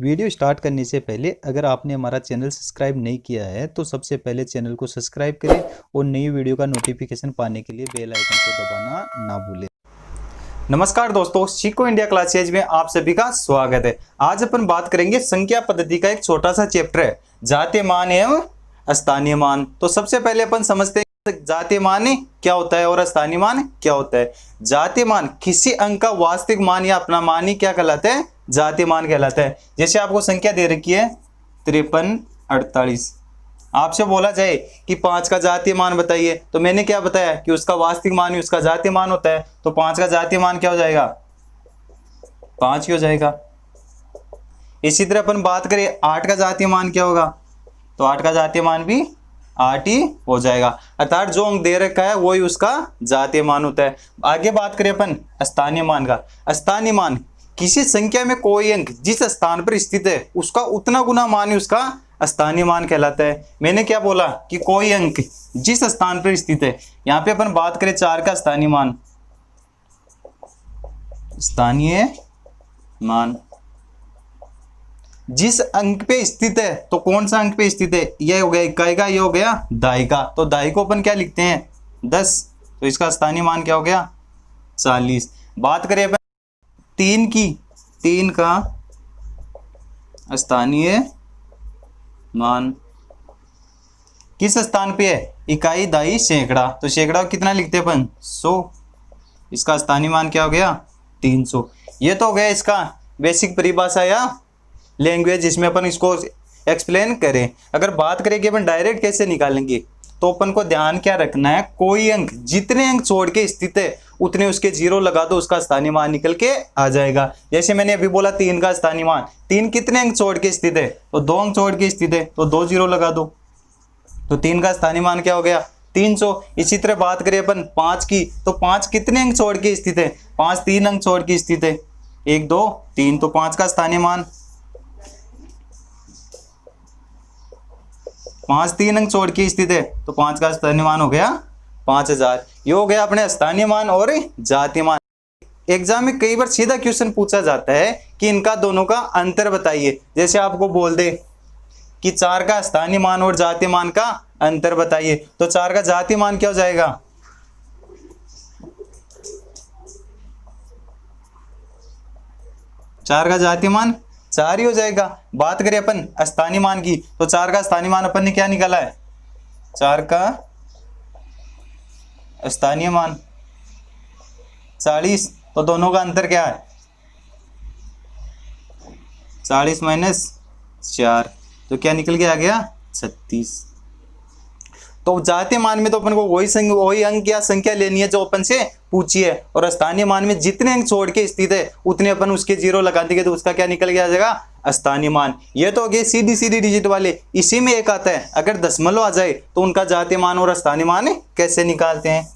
Video start करने से पहले अगर आपने हमारा चैनल सब्सक्राइब नहीं किया है तो सबसे पहले चैनल को सब्सक्राइब करें और नई वीडियो का नोटिफिकेशन पाने के लिए बेल आइकन को दबाना ना भूलें। नमस्कार दोस्तों, सीखो इंडिया क्लासेज में आप सभी का स्वागत है। आज अपन बात करेंगे संख्या पद्धति का एक छोटा सा चैप्टर है, जातीय मान एवं स्थानीय मान। तो सबसे पहले अपन समझते हैं जातीय मान क्या होता है और स्थानीय मान क्या होता है। जातीय मान किसी अंक का वास्तविक मान या अपना मान ही क्या कहलाता है, जातीय मान कहलाता है। जैसे आपको संख्या दे रखी है 53, 48, आपसे बोला जाए कि 5 का जातीय मान बताइए, तो मैंने क्या बताया कि उसका वास्तविक मान ही उसका जातीय मान होता है। तो 5 का जातीय मान क्या हो जाएगा, 5 ही हो जाएगा। इसी तरह अपन बात करें 8 का जातीय मान क्या होगा, तो 8 का जातीय मान भी 8 ही हो जाएगा। अर्थात जो अंक दे रखा है वही उसका जातीय मान होता है। आगे बात करें अपन स्थानीय मान का। स्थानीय मान किसी संख्या में कोई अंक जिस स्थान पर स्थित है उसका उतना गुना मान ही उसका स्थानीय मान कहलाता है। मैंने क्या बोला कि कोई अंक जिस स्थान पर स्थित है। यहाँ पे अपन बात करें 4 का स्थानीय मान, स्थानीय मान जिस अंक पे स्थित है, तो कौन सा अंक पे स्थित है, ये हो गया इकाई का, ये हो गया दाई का। तो दाई को अपन क्या लिखते हैं 10, तो इसका स्थानीय मान क्या हो गया 40। बात करें अपन 3 की, 3 का स्थानीय मान किस स्थान पे है, इकाई दाई सैकड़ा। तो सैकड़ा कितना लिखते हैं अपन 100, इसका स्थानीय मान क्या हो गया 300। ये तो हो गया इसका बेसिक परिभाषा या लैंग्वेज जिसमें अपन इसको एक्सप्लेन करें। अगर बात करें कि अपन डायरेक्ट कैसे निकालेंगे, तो अपन को ध्यान क्या रखना है, कोई अंक जितने अंक छोड़ के स्थित है उतने उसके जीरो लगा दो, उसका स्थानीय मान निकल के आ जाएगा। जैसे मैंने अभी बोला 3 का स्थानीय मान, 3 कितने अंक छोड़ के स्थित है, तो 2 अंक छोड़ के स्थित है, तो 2 जीरो लगा दो, तो 3 का स्थानीय मान क्या हो गया 300। इसी तरह बात करें अपन 5 की, तो 5 कितने अंक छोड़ के स्थित है, 5 3 अंक छोड़ के स्थित है, 1 2 3, तो 5 का स्थानीय मान 5 3 अंक छोड़ के स्थित है, तो 5 का स्थानीय मान हो गया 5000। ये हो गया अपने स्थानीय मान और जातीय मान। एग्जाम में कई बार सीधा क्वेश्चन पूछा जाता है कि इनका दोनों का अंतर बताइए। जैसे आपको बोल दे कि 4 का स्थानीय मान और जातीय मान का अंतर बताइए, तो 4 का जातीय मान क्या हो जाएगा, 4 का जातीय मान 4 ही हो जाएगा। बात करें अपन स्थानीय मान की, तो 4 का स्थानीय मान अपन ने क्या निकाला है, 4 का स्थानीय मान 40, तो दोनों का अंतर क्या है 40 माइनस 4, तो क्या निकल के आ गया 36। तो जातीय मान में तो अपन को वही अंक या संख्या लेनी है जो अपन से पूछी है, और स्थानीय मान में जितने अंक छोड़ के स्थित है उतने अपन उसके जीरो लगा देंगे, तो उसका क्या निकल के आ जाएगा स्थानीय मान। ये तो हो गए सीधी सीधी डिजिट वाले। इसी में एक आता है अगर दशमलव आ जाए तो उनका जातीय मान और स्थानीय मान कैसे निकालते हैं।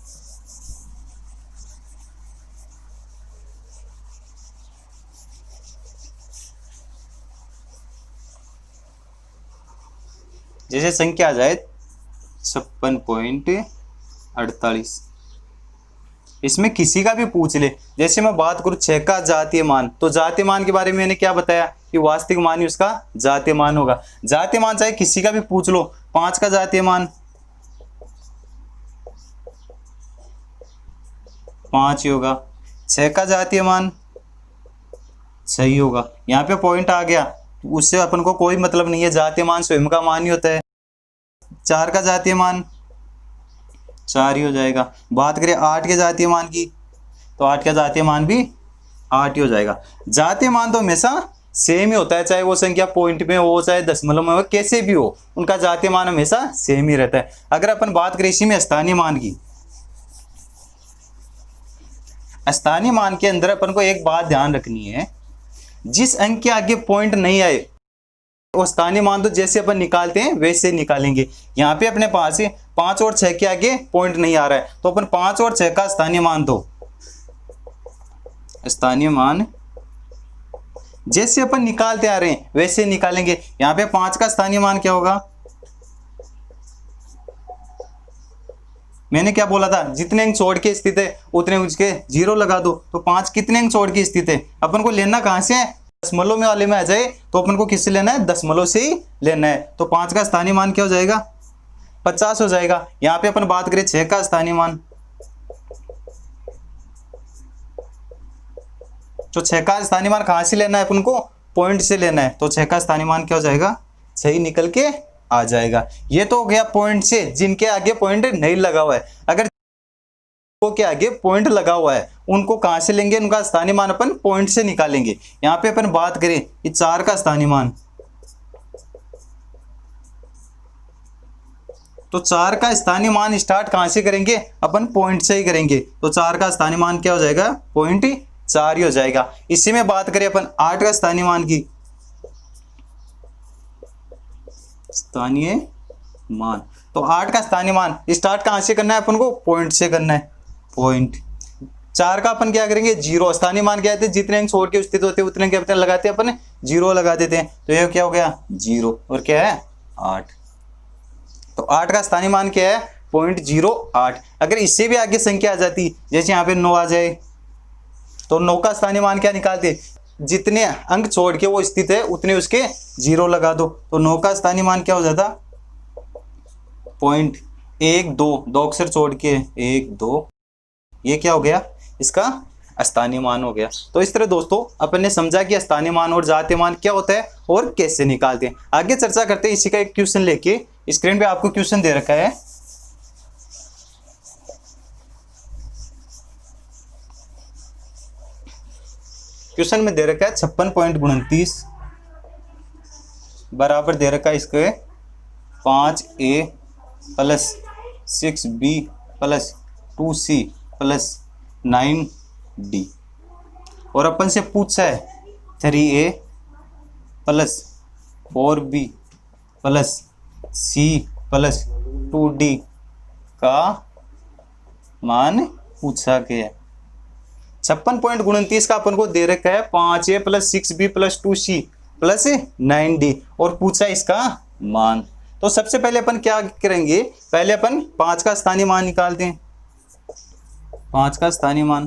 जैसे संख्या आ जाए 56.48, इसमें किसी का भी पूछ ले। जैसे मैं बात करूं 6 का जातीय मान, तो जातीय मान के बारे में मैंने क्या बताया कि वास्तविक मान ही उसका जातीय मान होगा। जातीय मान चाहे किसी का भी पूछ लो, 5 का जातीय मान 5 ही होगा, 6 का जातीय मान 6 ही होगा। यहाँ पे पॉइंट आ गया, उससे अपन को कोई मतलब नहीं है, जातीय मान स्वयं का मान ही होता है। 4 का जातीय मान 4 ही हो जाएगा। बात करें 8 के जातीय मान की, तो 8 का जातीय मान भी 8 ही हो जाएगा। जातीय मान तो हमेशा सेम ही होता है, चाहे वो संख्या पॉइंट में हो चाहे दशमलव में हो, कैसे भी हो उनका जातीय मान हमेशा सेम ही रहता है। अगर अपन बात करें इसी में स्थानीय मान की, स्थानीय मान के अंदर अपन को एक बात ध्यान रखनी है, जिस अंक के आगे पॉइंट नहीं आए वो स्थानीय मान तो जैसे अपन निकालते हैं वैसे निकालेंगे। यहाँ पे अपने पास 5 और 6 के आगे पॉइंट नहीं आ रहा है, तो अपन 5 और 6 का स्थानीय मान दो, स्थानीय मान जैसे अपन निकालते आ रहे हैं वैसे निकालेंगे। यहाँ पे 5 का स्थानीय मान क्या होगा, मैंने क्या बोला था, जितने अंक छोड़ के स्थित है उतने उसके जीरो लगा दो। तो 5 कितने अंक छोड़ के स्थित है, अपन को लेना कहां से है, दशमलव में वाले में आ जाए तो अपन को किससे लेना है, दशमलव से ही लेना है। तो 5 का स्थानीय मान क्या हो जाएगा, 50 हो जाएगा। यहाँ पे अपन बात करें 6 का स्थानीय मान, तो 6 का स्थानीय मान कहाँ से लेना है अपन को, पॉइंट से लेना है। तो 6 का स्थानीय मान क्या हो जाएगा, सही निकल के आ जाएगा। ये तो हो गया पॉइंट से, जिनके आगे पॉइंट नहीं लगा हुआ है। अगर के आगे पॉइंट लगा हुआ है उनको कहां से लेंगे, उनका स्थानीय मान अपन पॉइंट से निकालेंगे। यहां पे अपन बात करें कि 4 का स्थानीय मान, तो 4 का स्थानीय मान स्टार्ट कहां से करेंगे, अपन पॉइंट से ही करेंगे। तो 4 का स्थानीय मान क्या हो जाएगा, पॉइंट 4 ही हो जाएगा। इसी में बात करें अपन 8 का स्थानीय मान की, स्थानीय मान, तो 8 का स्थानीय मान स्टार्ट कहां से करना है अपन को, पॉइंट से करना है, पॉइंट। 4 का अपन क्या करेंगे, 0, स्थानीय मान क्या है, जितने अंक छोड़ के स्थित होते हैं उतने क्या लगाते हैं अपन, 0 लगा देते हैं। तो ये क्या हो गया 0 और क्या है 8। तो 8 का स्थानीय मान क्या है, 0.08। अगर इससे भी आगे संख्या आ जाती, जैसे यहाँ पे 9 आ जाए, तो 9 का स्थानीय मान क्या निकालते, जितने अंक छोड़ के वो स्थित है उतने उसके 0 लगा दो। तो 9 का स्थानीय मान क्या हो जाता, 0.12, 2 अक्षर छोड़ के 1 2, ये क्या हो गया, इसका स्थानीय मान हो गया। तो इस तरह दोस्तों अपन ने समझा कि स्थानीय मान और जातीय मान क्या होता है और कैसे निकालते हैं। आगे चर्चा करते हैं इसी का एक क्वेश्चन लेके। स्क्रीन पे आपको क्वेश्चन दे रखा है, क्वेश्चन में दे रखा है 56.29 बराबर दे रखा है इसके 5a plus 6b plus 2c plus 9d, और अपन से पूछा है 3a plus 4b plus c plus 2d का मान पूछा गया। 56.29 का अपन को दे रखा है 5a plus 6b plus 2c plus 9d, और पूछा इसका मान। तो सबसे पहले अपन क्या करेंगे, पहले अपन 5 का स्थानीय मान निकालते हैं। 5 का स्थानीय मान,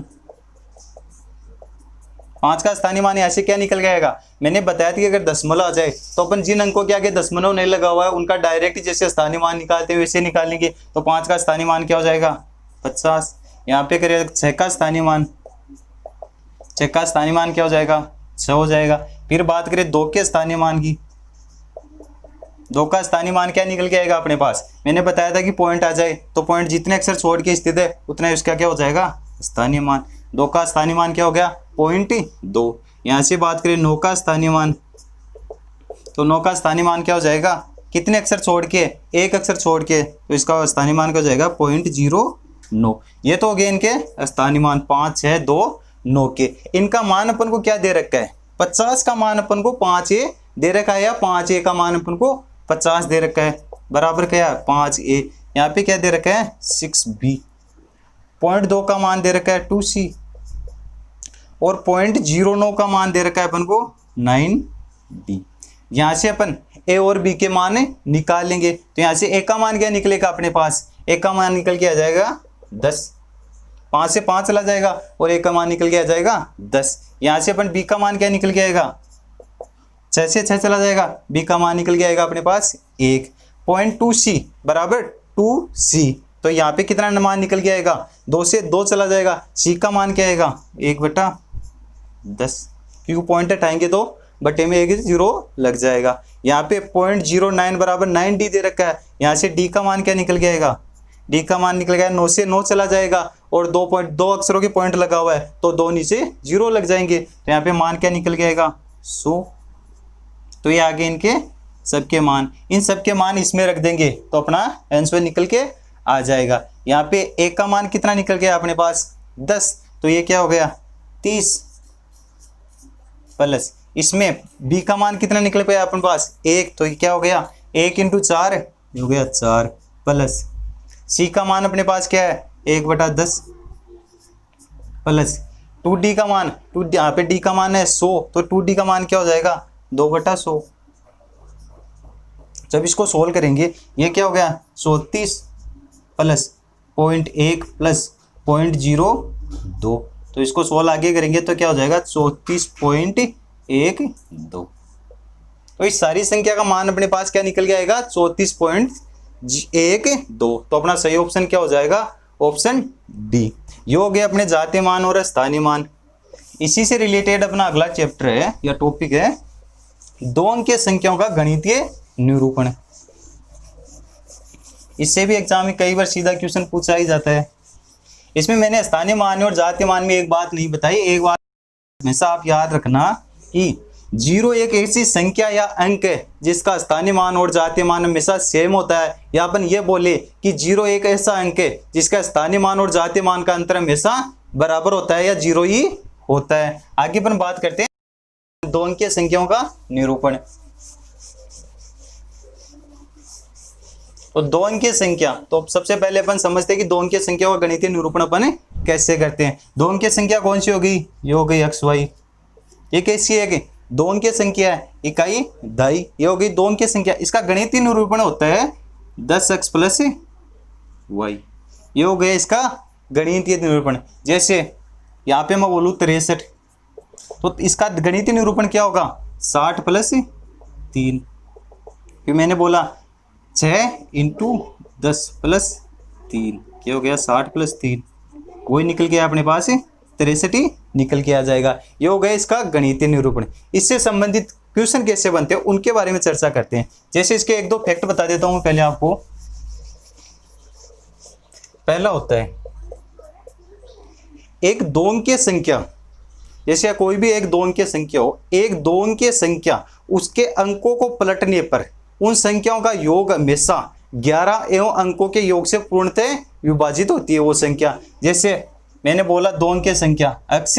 5 का स्थानीय मान ऐसे क्या निकल जाएगा, मैंने बताया था कि अगर दशमलव आ जाए तो अपन जिन अंकों के आगे दशमलव नहीं लगा हुआ है उनका डायरेक्ट जैसे स्थानीय मान निकालते हैं वैसे निकालेंगे। तो 5 का स्थानीय मान क्या हो जाएगा 50। यहाँ पे करें 6 का स्थानीय मान, 6 का स्थानीय मान क्या हो जाएगा 6 हो जाएगा। फिर बात करें 2 के स्थानीय मान की, 2 का स्थानीय मान क्या निकल के आएगा अपने पास, मैंने बताया था कि पॉइंट आ जाए तो पॉइंट जितने अक्षर छोड़ के स्थित है उतना उसका क्या हो जाएगा स्थानीय मान। 2 का स्थानीय मान क्या हो गया 0.2। यहाँ से बात करें 9 का स्थानीय मान, तो 9 का स्थानीय मान क्या हो जाएगा, कितने अक्षर छोड़ के, एक अक्षर छोड़ के, तो इसका स्थानीय मान क्या हो जाएगा 0.09। ये तो हो गए इनके स्थानीय मान 5 6 2 9 के। इनका मान अपन को क्या दे रखा है, 50 का मान अपन को 5a दे रखा है, या 5a का मान अपन को 50 दे रखा है, बराबर क्या 5a। यहाँ पे क्या दे रखा है 6b। 0.2 का मान दे रखा है 2c, और 0.09 का मान दे रखा है अपन को 9d। यहाँ से अपन a और b के मान निकाल लेंगे। तो यहाँ से a का मान क्या निकलेगा अपने पास, a का मान निकल के आ जाएगा 10, 5 से 5 चला जाएगा और a का मान निकल के आ जाएगा 10। यहाँ से अपन b का मान क्या निकल के आएगा, 6 से 6 चला जाएगा, b का मान निकल के आएगा अपने पास 1। 0.2c बराबर 2c, तो यहाँ पे कितना मान निकल के आएगा, 2 से 2 चला जाएगा, c का मान क्या आएगा 1/10, क्योंकि पॉइंट हटाएंगे तो बटे में 1 0 लग जाएगा। यहाँ पे 0.09 बराबर 9d दे रखा है। यहाँ से d का मान क्या निकल के आएगा, d का मान निकल गया 9 से 9 चला जाएगा, और 2 अक्षरों के पॉइंट लगा हुआ है तो 2 नीचे 0 लग जाएंगे। तो यहाँ पे मान क्या निकल के आएगा 100। तो ये आगे इनके सबके मान, इन सबके मान इसमें रख देंगे तो अपना आंसर निकल के आ जाएगा। यहाँ पे a का मान कितना निकल गया अपने पास 10, तो ये क्या हो गया 30, प्लस इसमें b का मान कितना निकल पाया अपने पास 1, तो ये क्या हो गया 1 × 4 हो गया 4, प्लस c का मान अपने पास क्या है 1/10, प्लस 2d का मान, यहाँ पे d का मान है 100, तो 2d का मान क्या हो जाएगा 2/100। जब इसको सोल्व करेंगे ये क्या हो गया 130 प्लस 0.1 प्लस 0.02, तो इसको सोल्व आगे करेंगे तो क्या हो जाएगा 34.1 1 2। तो इस सारी संख्या का मान अपने पास क्या निकल के आएगा 34.12। तो अपना सही ऑप्शन क्या हो जाएगा, ऑप्शन डी। ये हो गया अपने जातीय मान और स्थानीय मान। इसी से रिलेटेड अपना अगला चैप्टर है या टॉपिक है 2 अंकीय संख्याओं का गणितीय निरूपण। इससे भी एग्जाम में कई बार सीधा क्वेश्चन पूछा ही जाता है। इसमें मैंने स्थानीय मान और जातीय मान में एक बात नहीं बताई। एक बात हमेशा आप याद रखना कि 0 एक ऐसी संख्या या अंक है जिसका स्थानीय मान और जातीय मान हमेशा सेम होता है, या अपन ये बोले कि 0 एक ऐसा अंक है जिसका स्थानीय मान और जातीय मान का अंतर हमेशा बराबर होता है या 0 ही होता है। आगे अपन बात करते हैं 2 अंकीय संख्याओं का निरूपण। तो 2 अंकीय संख्या, तो सबसे पहले अपन समझते हैं कि 2 अंकीय संख्या का गणितीय निरूपण अपन कैसे करते हैं। 2 अंकीय संख्या कौन सी होगी, ये हो गई x y। ये कैसी है कि 2 अंकीय संख्या है, इकाई दहाई। ये हो गई 2 अंकीय संख्या। इसका गणितीय निरूपण होता है 10x प्लस y। ये हो गया इसका गणितीय निरूपण। जैसे यहाँ पे मैं बोलूँ 63, तो इसका गणितीय निरूपण क्या होगा 60 प्लस 3। फिर मैंने बोला 6 इंटू 10 प्लस 3, क्या हो गया 60 प्लस 3, वही निकल गया अपने पास 63 ही निकल के आ जाएगा। ये हो गया इसका गणितीय निरूपण। इससे संबंधित क्वेश्चन कैसे बनते हैं उनके बारे में चर्चा करते हैं। जैसे इसके 1-2 फैक्ट बता देता हूं पहले आपको। पहला होता है एक 2 अंकीय संख्या, जैसे कोई भी एक 2 अंकीय संख्या हो, एक 2 अंकीय संख्या उसके अंकों को पलटने पर उन संख्याओं का योग हमेशा 11 एवं अंकों के योग से पूर्णतः विभाजित होती है वो संख्या। जैसे मैंने बोला 2 अंकीय संख्या x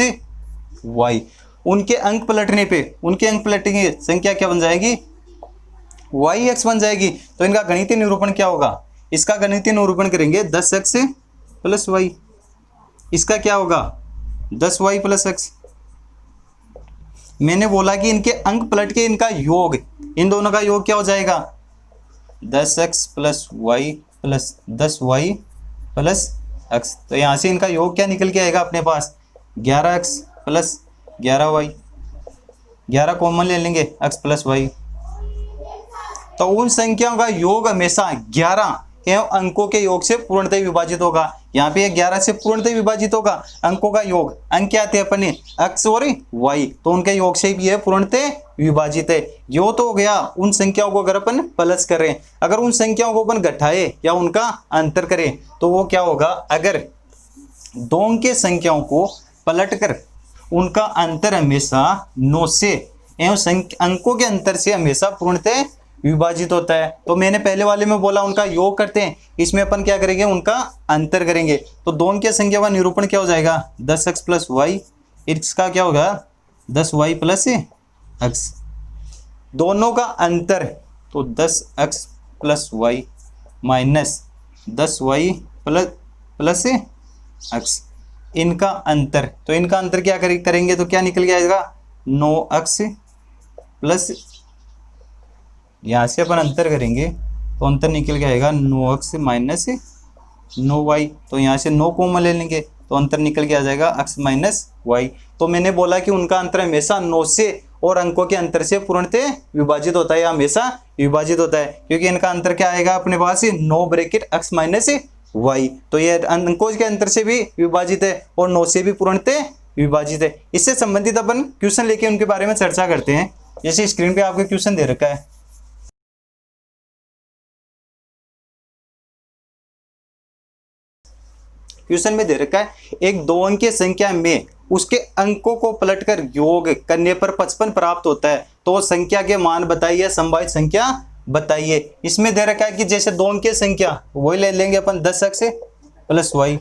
y, उनके अंक पलटने पे उनके अंक पलटेंगे संख्या क्या बन जाएगी yx बन जाएगी। तो इनका गणितीय निरूपण क्या होगा, इसका गणितीय निरूपण करेंगे 10x प्लस y। इसका क्या होगा 10y प्लस x। मैंने बोला कि इनके अंक पलट के इनका योग, इन दोनों का योग क्या हो जाएगा 10x plus y plus 10y plus x। तो यहाँ से इनका योग क्या निकल के आएगा अपने पास 11x प्लस 11y। 11 कॉमन ले लेंगे x प्लस y। तो उन संख्याओं का योग हमेशा 11 एवं अंकों के योग से पूर्णतः विभाजित होगा। यहाँ पे 11 से पूर्णतः विभाजित होगा। अंकों का योग, अंक क्या आते हैं अपने x और y, तो उनके योग से भी यह पूर्णतः विभाजित है। यो तो हो गया उन संख्याओं को अगर अपन प्लस करें। अगर उन संख्याओं को अपन घटाए या उनका अंतर करें तो वो क्या होगा, अगर 2 अंकीय संख्याओं को पलटकर उनका अंतर हमेशा 9 से एवं अंकों के अंतर से हमेशा पूर्णतः विभाजित होता है। तो मैंने पहले वाले में बोला उनका योग करते हैं, इसमें अपन क्या करेंगे उनका अंतर करेंगे। तो 2 अंकीय संख्या का निरूपण क्या हो जाएगा 10x प्लस y, इसका क्या होगा 10y प्लस x। दोनों का अंतर तो 10x plus y minus 10y plus x, इनका अंतर। तो इनका अंतर क्या करेंगे तो क्या निकल के आएगा 9x प्लस, यहाँ से अपन अंतर करेंगे तो अंतर निकल के आएगा 9x माइनस 9y। तो यहाँ से 9 कॉमन ले लेंगे तो अंतर निकल के आ जाएगा x माइनस y। तो मैंने बोला कि उनका अंतर हमेशा 9 से और अंकों के अंतर से पूर्णतः विभाजित होता है या हमेशा विभाजित होता है, क्योंकि इनका अंतर क्या आएगा अपने पास 9 ब्रैकेट x माइनस y। तो ये अंकों के अंतर से भी विभाजित है और 9 से भी पूर्णतः विभाजित है। इससे संबंधित अपन क्वेश्चन लेके उनके बारे में चर्चा करते हैं। जैसे स्क्रीन पे आपको क्वेश्चन दे रखा है, क्वेश्चन में दे रखा है एक 2 अंकीय संख्या में उसके अंकों को पलटकर योग करने पर 55 प्राप्त होता है, तो संख्या के मान बताइए, संभावित संख्या बताइए। इसमें दे रखा है कि जैसे 2 अंकीय संख्या वही ले लेंगे अपन 10x प्लस y,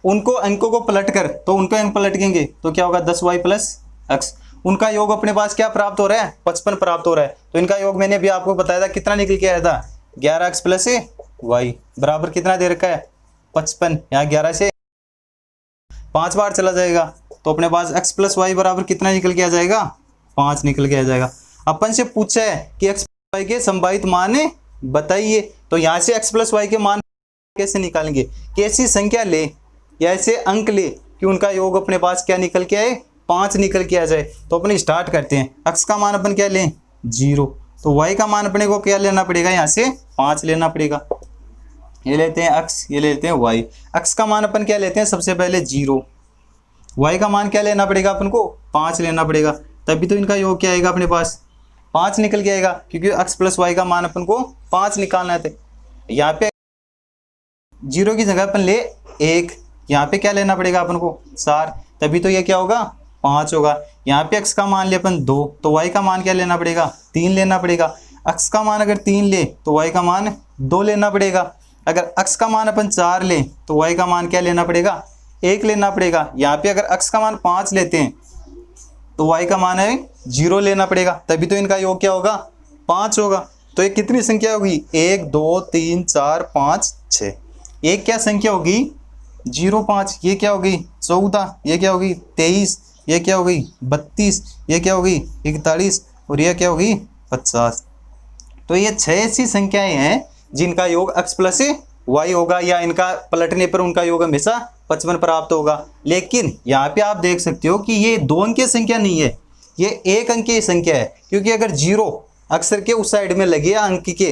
उनको अंकों को पलटकर तो उनका अंक पलटेंगे तो क्या होगा 10y प्लस x। उनका योग अपने पास क्या प्राप्त हो रहा है 55 प्राप्त हो रहा है। तो इनका योग मैंने अभी आपको बताया था कितना निकल के आया था 11x प्लस y बराबर कितना दे रखा है 55। यहाँ 11 से 5 बार चला जाएगा तो अपने पास x प्लस वाई बराबर कितना निकल के आ जाएगा 5 निकल के आ जाएगा। अपन से पूछा है कि x y के संभावित मान बताइए, तो यहाँ से x प्लस वाई के मान कैसे निकालेंगे, कैसी संख्या ले या ऐसे अंक ले कि उनका योग अपने पास क्या निकल के आए 5 निकल के आ जाए। तो अपन स्टार्ट करते हैं। x का मान अपन क्या लें 0, तो y का मान अपने को क्या लेना पड़ेगा, यहाँ से 5 लेना पड़ेगा। ये लेते हैं x, ये लेते हैं y। x का मान अपन क्या लेते हैं सबसे पहले 0, y का मान क्या लेना पड़ेगा अपन को 5 लेना पड़ेगा, तभी तो इनका योग क्या आएगा अपने पास 5 निकल के आएगा, क्योंकि x प्लस y का मान अपन को 5 निकालना था। यहाँ पे 0 की जगह अपन ले 1, यहाँ पे क्या लेना पड़ेगा अपन को 4, तभी तो ये क्या होगा 5 होगा। यहाँ पे x का मान ले अपन 2, तो y का मान क्या लेना पड़ेगा 3 लेना पड़ेगा। x का मान अगर 3 ले तो y का मान 2 लेना पड़ेगा। अगर x का मान अपन 4 ले तो y का मान क्या लेना पड़ेगा 1 लेना पड़ेगा। यहाँ पे अगर x का मान 5 लेते हैं तो y का मान है 0 लेना पड़ेगा, तभी तो इनका योग क्या होगा 5 होगा। तो ये कितनी संख्या होगी 1 2 3 4 5 6। एक क्या संख्या होगी 0 5, ये क्या होगी 14, ये क्या होगी 23, ये क्या होगी 32, ये क्या होगी 41 और ये क्या होगी 50। तो ये 6 ऐसी संख्याएं हैं जिनका योग x प्लस y होगा, या इनका पलटने पर उनका योग हमेशा 55 प्राप्त होगा। लेकिन यहाँ पे आप देख सकते हो कि ये 2 अंकीय संख्या नहीं है, ये 1 अंकीय संख्या है, क्योंकि अगर 0 अक्षर के उस साइड में लगे या अंक के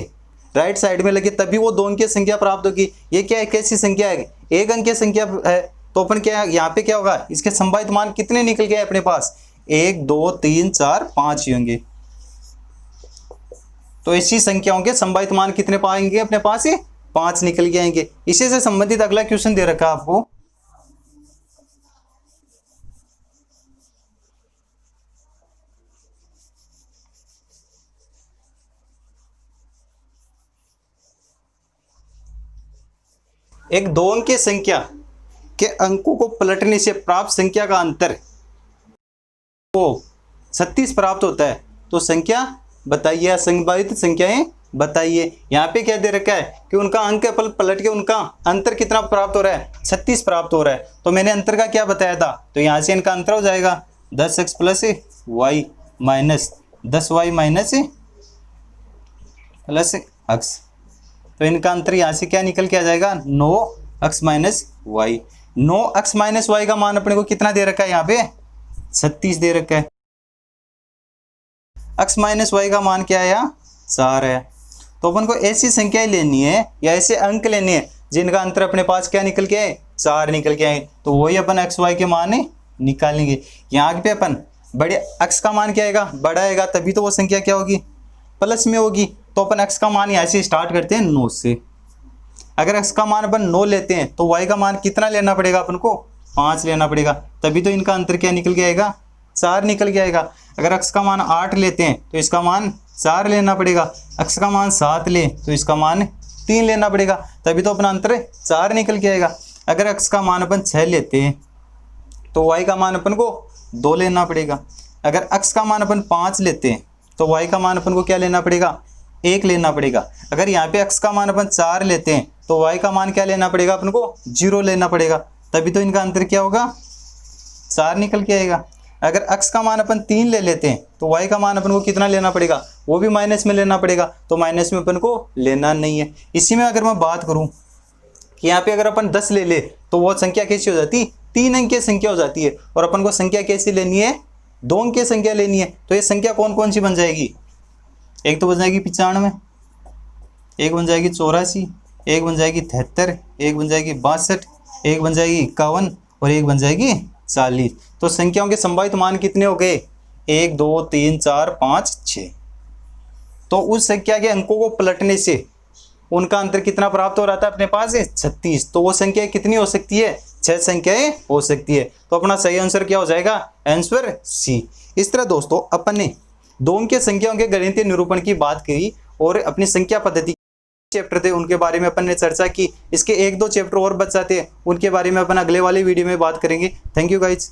राइट साइड में लगे तभी वो 2 अंकीय संख्या प्राप्त होगी। ये क्या है, कैसी संख्या है 1 अंकीय संख्या है। तो अपन क्या यहाँ पे क्या होगा, इसके संभावित मान कितने निकल गए अपने पास 1 2 3 4 5 ही होंगे। तो ऐसी संख्याओं के संभावित मान कितने पाएंगे अपने पास 5 निकल के आएंगे। इसी से संबंधित अगला क्वेश्चन दे रखा है आपको। एक 2 अंकीय संख्या के अंकों को पलटने से प्राप्त संख्या का अंतर को 36 प्राप्त होता है। तो संख्या बताइए, संभावित संख्याएं बताइए। यहाँ पे क्या दे रखा है कि उनका अंक पलट के उनका अंतर कितना प्राप्त हो रहा है 36 प्राप्त हो रहा है। तो मैंने अंतर का क्या बताया था, तो यहाँ से इनका अंतर हो जाएगा 10x plus y minus 10y minus plus x। तो इनका अंतर यहाँ से क्या निकल के आ जाएगा 9x minus Y. 9x minus Y का मान अपने को कितना दे रखा है, यहाँ पे 36 दे रखा है। x माइनस वाई का मान क्या है यहाँ 4 है। तो अपन को ऐसी संख्याएं लेनी है या ऐसे अंक लेने हैं जिनका अंतर अपने पास क्या निकल के आए 4 निकल के आए। तो वही अपन x y के मान निकालेंगे। यहाँ पे अपन बड़े x का मान क्या आएगा बड़ा आएगा, तभी तो वो संख्या क्या होगी प्लस में होगी। तो अपन x का मान यहाँ से स्टार्ट करते हैं 9 से। अगर x का मान अपन 9 लेते हैं तो y का मान कितना लेना पड़ेगा अपन को 5 लेना पड़ेगा, तभी तो इनका अंतर क्या निकल के आएगा 4 निकल के आएगा। अगर x का मान 8 लेते हैं तो इसका मान 4 लेना पड़ेगा। x का मान 7 ले तो इसका मान 3 लेना पड़ेगा, तभी तो अपना अंतर 4 निकल के आएगा। अगर x का मान अपन 6 लेते हैं तो y का मान अपन को 2 लेना पड़ेगा। अगर x का मान अपन 5 लेते हैं तो y का मान अपन को क्या लेना पड़ेगा 1 लेना पड़ेगा। अगर यहाँ पे x का मान अपन 4 लेते हैं तो y का मान क्या लेना पड़ेगा अपन को 0 लेना पड़ेगा, तभी तो इनका अंतर क्या होगा 4 निकल के आएगा। अगर x का मान अपन 3 ले लेते हैं तो y का मान अपन को कितना लेना पड़ेगा, वो भी माइनस में लेना पड़ेगा। तो माइनस में अपन को लेना नहीं है। इसी में अगर मैं बात करूं कि यहाँ पे अगर अपन 10 ले ले तो वो संख्या कैसी हो जाती 3 अंकीय संख्या हो जाती है। और अपन को संख्या कैसी लेनी है 2 अंकीय संख्या लेनी है। तो ये संख्या कौन कौन सी बन जाएगी, एक तो बन जाएगी 95, एक बन जाएगी 84, एक बन जाएगी 73, एक बन जाएगी 62, एक बन जाएगी 51 और एक बन जाएगी 40। तो संख्याओं के संभावित मान कितने हो गए 1 2 3 4 5 6। तो उस संख्या के अंकों को पलटने से उनका अंतर कितना प्राप्त हो रहा था अपने पास 36। तो वो संख्या कितनी हो सकती है 6 संख्याएं हो सकती है। तो अपना सही आंसर क्या हो जाएगा, आंसर सी। इस तरह दोस्तों अपन ने 2 अंकीय संख्याओं के गणितीय निरूपण की बात करी और अपनी संख्या पद्धति चैप्टर थे उनके बारे में अपन ने चर्चा की। इसके 1-2 चैप्टर और बच जाते हैं, उनके बारे में अपन अगले वाले वीडियो में बात करेंगे। Thank you guys.